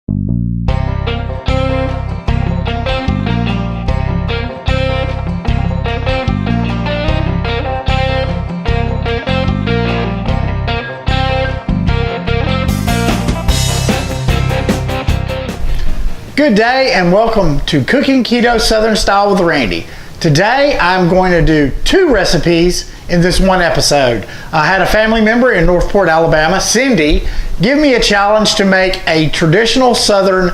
Good day and welcome to Cooking Keto Southern Style with Randy. Today I'm going to do 2 recipes in this one episode. I had a family member in Northport, Alabama, Cindy, give me a challenge to make a traditional Southern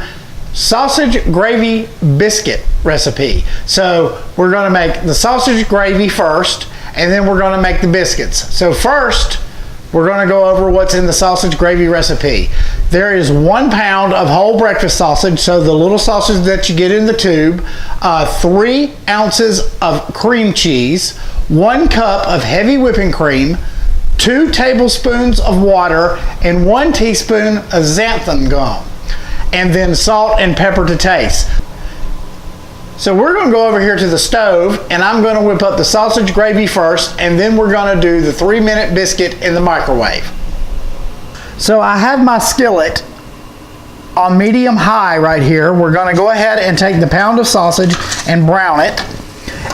sausage gravy biscuit recipe. So we're going to make the sausage gravy first and then we're going to make the biscuits. So first, we're going to go over what's in the sausage gravy recipe. There is 1 pound of whole breakfast sausage, so the little sausage that you get in the tube, 3 ounces of cream cheese, 1 cup of heavy whipping cream, 2 tablespoons of water, and 1 teaspoon of xanthan gum, and then salt and pepper to taste. So we're going to go over here to the stove and I'm going to whip up the sausage gravy first, and then we're going to do the 3-minute biscuit in the microwave. So I have my skillet on medium high right here. We're going to go ahead and take the pound of sausage and brown it.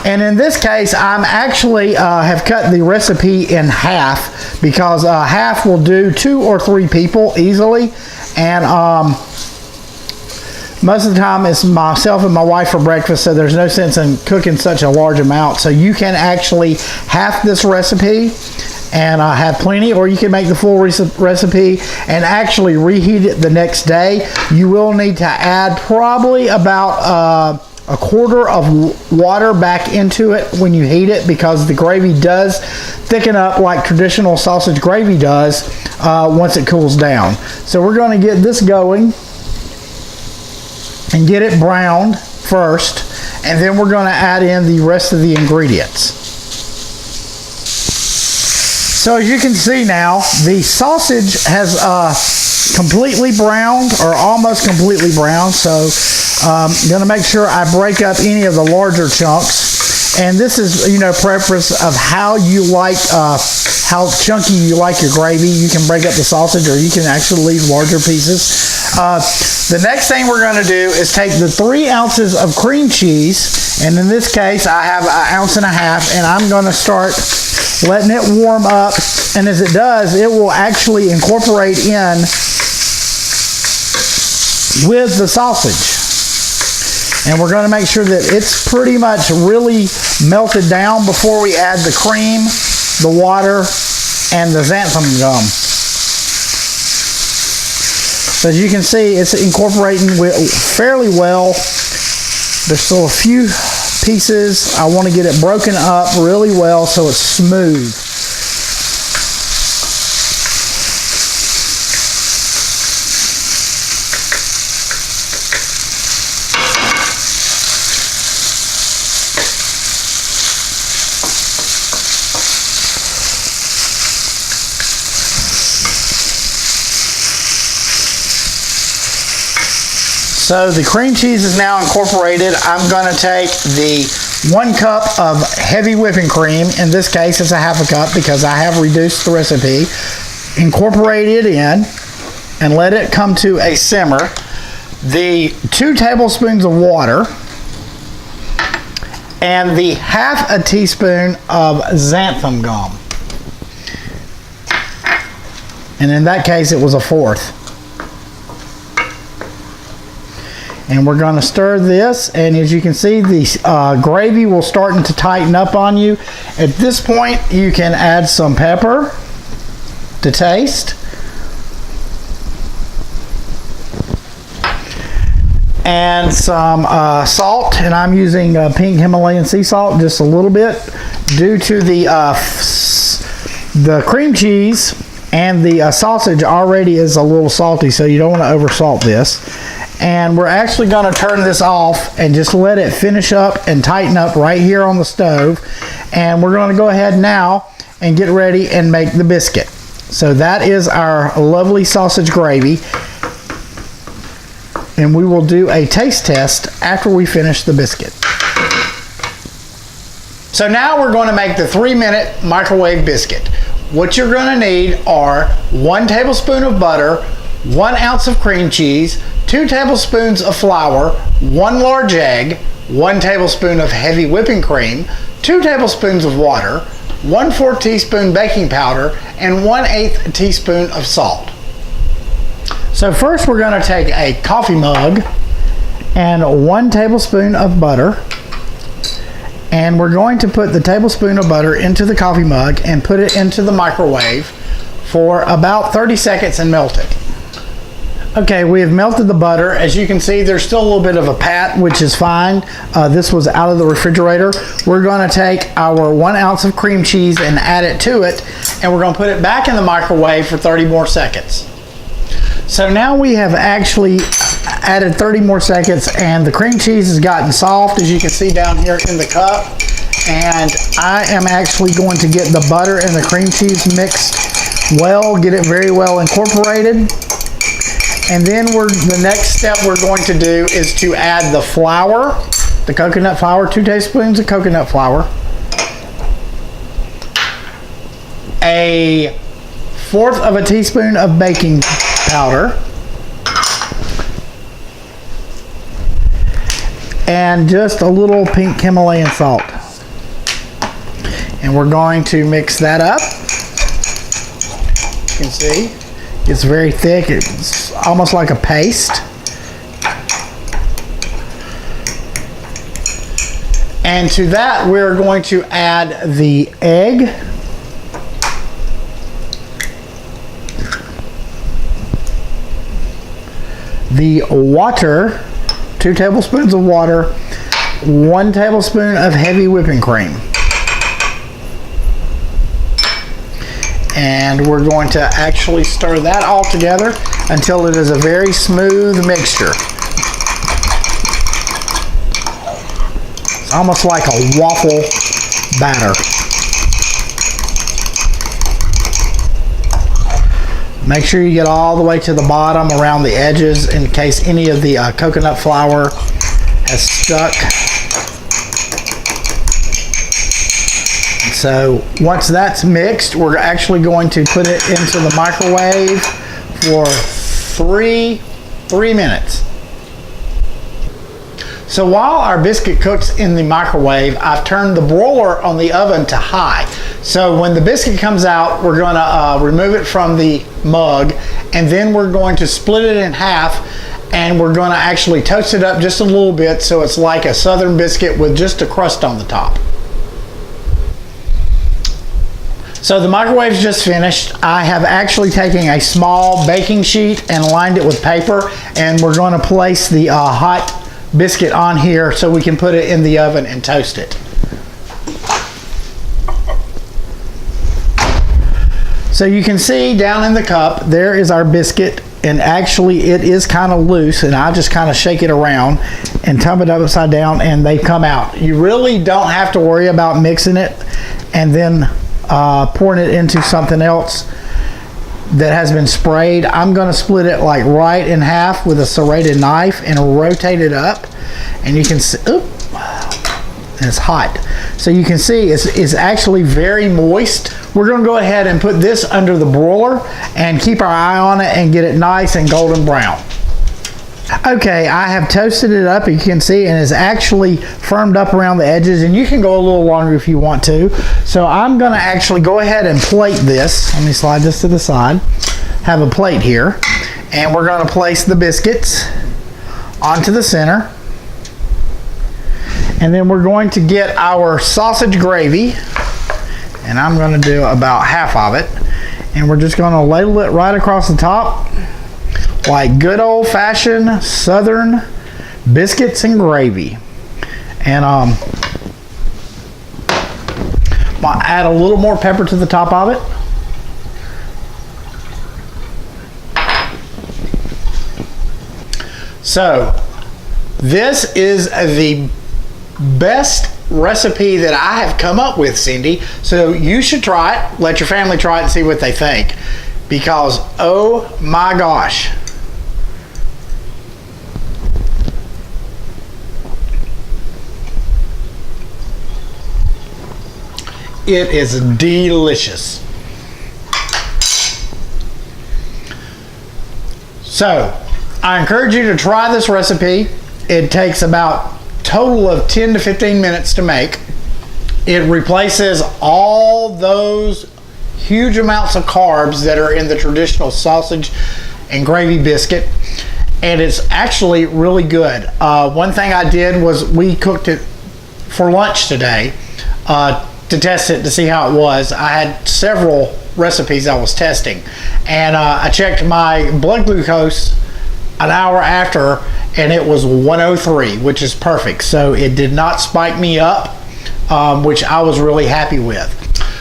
And in this case, I'm actually have cut the recipe in half because half will do 2 or 3 people easily. And most of the time it's myself and my wife for breakfast, so there's no sense in cooking such a large amount. So you can actually half this recipe and have plenty, or you can make the full recipe and actually reheat it the next day. You will need to add probably about a quarter of water back into it when you heat it, because the gravy does thicken up like traditional sausage gravy does once it cools down. So we're going to get this going and get it browned first, and then we're going to add in the rest of the ingredients. So as you can see now, the sausage has completely browned, or almost completely browned. So I'm going to make sure I break up any of the larger chunks. And this is, preference of how you like, how chunky you like your gravy. You can break up the sausage, or you can actually leave larger pieces. The next thing we're going to do is take the 3 ounces of cream cheese, and in this case I have 1.5 ounces, and I'm going to start letting it warm up, and as it does, it will actually incorporate in with the sausage. And we're going to make sure that it's pretty much really melted down before we add the cream, the water, and the xanthan gum. So as you can see, it's incorporating fairly well. There's still a few pieces. I want to get it broken up really well so it's smooth. So the cream cheese is now incorporated. I'm going to take the 1 cup of heavy whipping cream. In this case, it's a 1/2 cup because I have reduced the recipe. Incorporate it in and let it come to a simmer. The 2 tablespoons of water and the 1/2 teaspoon of xanthan gum. And in that case, it was 1/4. And we're going to stir this, and as you can see, the gravy will start to tighten up on you. At this point, you can add some pepper to taste, and some salt, and I'm using pink Himalayan sea salt, just a little bit, due to the cream cheese and the sausage already is a little salty, so you don't want to over salt this. And we're actually going to turn this off and just let it finish up and tighten up right here on the stove. And we're going to go ahead now and get ready and make the biscuit. So that is our lovely sausage gravy. And we will do a taste test after we finish the biscuit. So now we're going to make the 3-minute microwave biscuit. What you're going to need are 1 tablespoon of butter, 1 ounce of cream cheese, 2 tablespoons of flour, 1 large egg, 1 tablespoon of heavy whipping cream, 2 tablespoons of water, 1/4 teaspoon baking powder, and 1/8 teaspoon of salt. So first we're going to take a coffee mug and 1 tablespoon of butter, and we're going to put the tablespoon of butter into the coffee mug and put it into the microwave for about 30 seconds and melt it. Okay, we have melted the butter. As you can see, there's still a little bit of a pat, which is fine. This was out of the refrigerator. We're going to take our 1 ounce of cream cheese and add it to it, and we're going to put it back in the microwave for 30 more seconds. So now we have actually added 30 more seconds, and the cream cheese has gotten soft, as you can see down here in the cup. And I am actually going to get the butter and the cream cheese mixed well, get it very well incorporated. And then the next step we're going to do is to add the flour, the coconut flour, 2 tablespoons of coconut flour, 1/4 of a teaspoon of baking powder, and just a little pink Himalayan salt. And we're going to mix that up. You can see it's very thick. It's almost like a paste. And to that we're going to add the egg, the water, 2 tablespoons of water, 1 tablespoon of heavy whipping cream. And we're going to actually stir that all together until it is a very smooth mixture. It's almost like a waffle batter. Make sure you get all the way to the bottom around the edges in case any of the coconut flour has stuck. So once that's mixed, we're actually going to put it into the microwave for three minutes. So while our biscuit cooks in the microwave, I've turned the broiler on the oven to high. So when the biscuit comes out, we're going to remove it from the mug, and then we're going to split it in half, and we're going to actually toast it up just a little bit so it's like a southern biscuit with just a crust on the top. So the microwave's just finished. I have actually taken a small baking sheet and lined it with paper, and we're going to place the hot biscuit on here so we can put it in the oven and toast it. So you can see down in the cup there is our biscuit, and actually it is kind of loose, and I just kind of shake it around and tub it upside down and they come out. You really don't have to worry about mixing it and then pouring it into something else that has been sprayed. I'm going to split it like right in half with a serrated knife and rotate it up, and you can see, and it's hot. So you can see it's actually very moist. We're going to go ahead and put this under the broiler and keep our eye on it and get it nice and golden brown. Okay, I have toasted it up, you can see, and it's actually firmed up around the edges, and you can go a little longer if you want to. So I'm going to actually go ahead and plate this. Let me slide this to the side. Have a plate here, and we're going to place the biscuits onto the center, and then we're going to get our sausage gravy, and I'm going to do about half of it, and we're just going to ladle it right across the top like good old-fashioned southern biscuits and gravy. And I'll add a little more pepper to the top of it. So this is the best recipe that I have come up with, Cindy. So you should try it. Let your family try it and see what they think, because oh my gosh, it is delicious. So I encourage you to try this recipe. It takes about total of 10 to 15 minutes to make. It replaces all those huge amounts of carbs that are in the traditional sausage and gravy biscuit, and it's actually really good. One thing I did was we cooked it for lunch today to test it to see how it was. I had several recipes I was testing, and I checked my blood glucose an hour after, and it was 103, which is perfect. So it did not spike me up, which I was really happy with.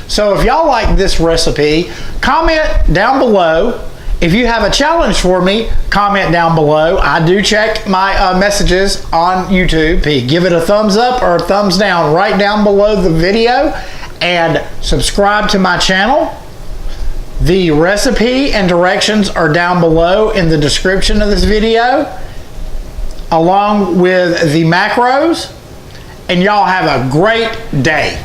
So if y'all like this recipe, comment down below. If you have a challenge for me, comment down below. I do check my messages on YouTube. Give it a thumbs up or a thumbs down right down below the video, and subscribe to my channel. The recipe and directions are down below in the description of this video, along with the macros. And y'all have a great day.